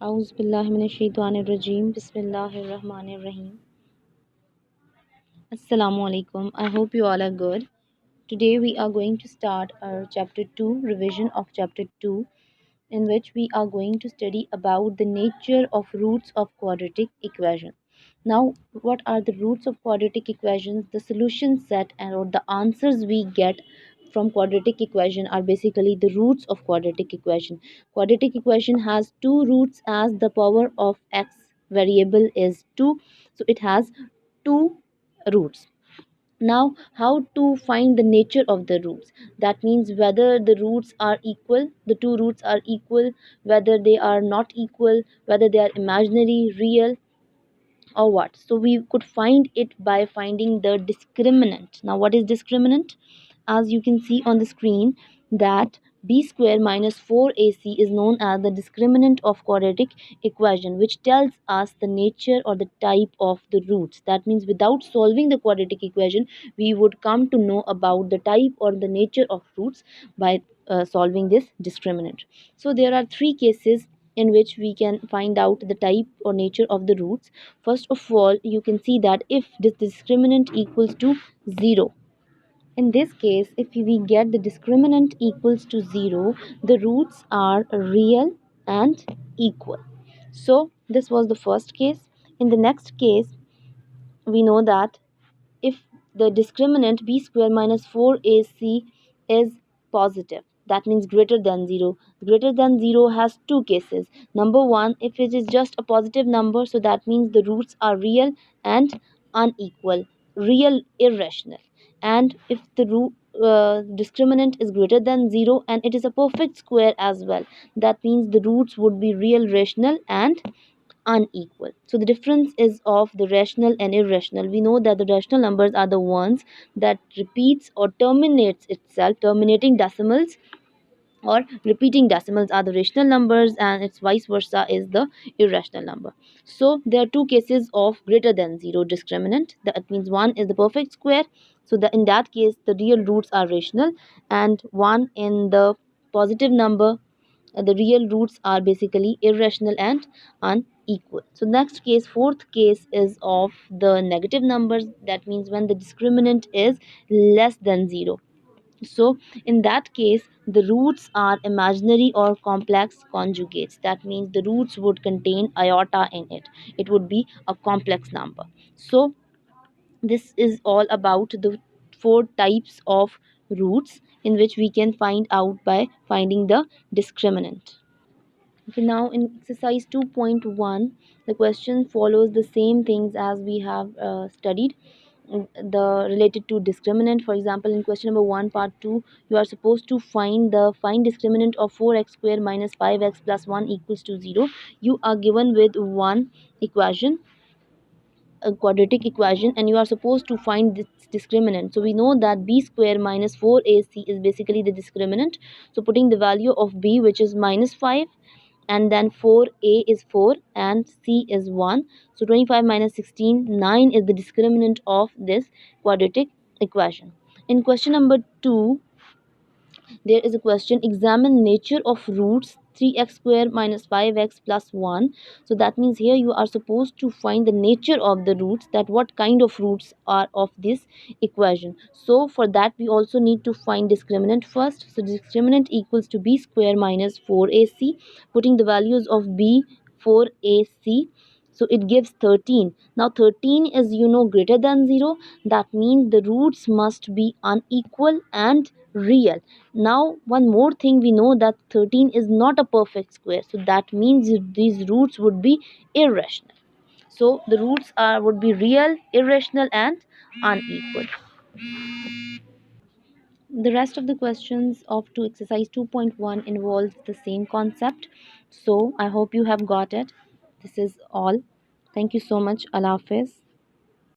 Auzubillahiminash-shaytanir-rajim. Bismillahir-rahmanir-rahim. Assalamu alaikum. I hope you all are good. Today we are going to start our chapter 2 revision of chapter 2, in which we are going to study about the nature of roots of quadratic equation. Now, what are the roots of quadratic equations? The solution set and or the answers we get from quadratic equation are basically the roots of quadratic equation. Quadratic equation has two roots as the power of x variable is 2, so it has two roots. Now, how to find the nature of the roots? That means whether the roots are equal, the two roots are equal, whether they are not equal, whether they are imaginary, real, or what. So we could find it by finding the discriminant. Now, what is discriminant? As you can see on the screen, that b square minus 4ac is known as the discriminant of quadratic equation, which tells us the nature or the type of the roots. That means without solving the quadratic equation, we would come to know about the type or the nature of roots by solving this discriminant. So there are three cases in which we can find out the type or nature of the roots. First of all, you can see that if this discriminant equals to 0, in this case, if we get the discriminant equals to 0, the roots are real and equal. So this was the first case. In the next case, we know that if the discriminant b square minus 4ac is positive, that means greater than 0. Greater than 0 has two cases. Number one, if it is just a positive number, so that means the roots are real and unequal, real irrational. And if the discriminant is greater than 0 and it is a perfect square as well, that means the roots would be real, rational and unequal. So the difference is of the rational and irrational. We know that the rational numbers are the ones that repeats or terminates itself. Terminating decimals or repeating decimals are the rational numbers, and its vice versa is the irrational number. So there are two cases of greater than 0 discriminant. That means one is the perfect square, so in that case the real roots are rational, and one in the positive number, the real roots are basically irrational and unequal. So next case, fourth case, is of the negative numbers. That means when the discriminant is less than 0. So in that case, the roots are imaginary or complex conjugates. That means the roots would contain iota in it. It would be a complex number. So this is all about the four types of roots in which we can find out by finding the discriminant. Okay, now in exercise 2.1, the question follows the same things as we have studied, the related to discriminant. For example, in question number 1 part 2, you are supposed to find the discriminant of 4x square minus 5x plus 1 equals to 0. You are given with one equation, a quadratic equation, and you are supposed to find this discriminant. So we know that b square minus 4ac is basically the discriminant. So putting the value of b, which is minus 5, and then 4a is 4 and c is 1, so 25 minus 16, 9 is the discriminant of this quadratic equation. In question number 2, there is a question: examine nature of roots 3x square minus 5x plus 1. So that means here you are supposed to find the nature of the roots, that what kind of roots are of this equation. So for that we also need to find discriminant first. So discriminant equals to b square minus 4ac, putting the values of b, 4ac, so it gives 13. Now 13 is greater than 0. That means the roots must be unequal and real. Now one more thing, we know that 13 is not a perfect square, so that means these roots would be irrational. So the roots would be real, irrational and unequal. The rest of the questions of to exercise 2.1 involves the same concept. So I hope you have got it. This is all. Thank you so much. Allah Hafiz.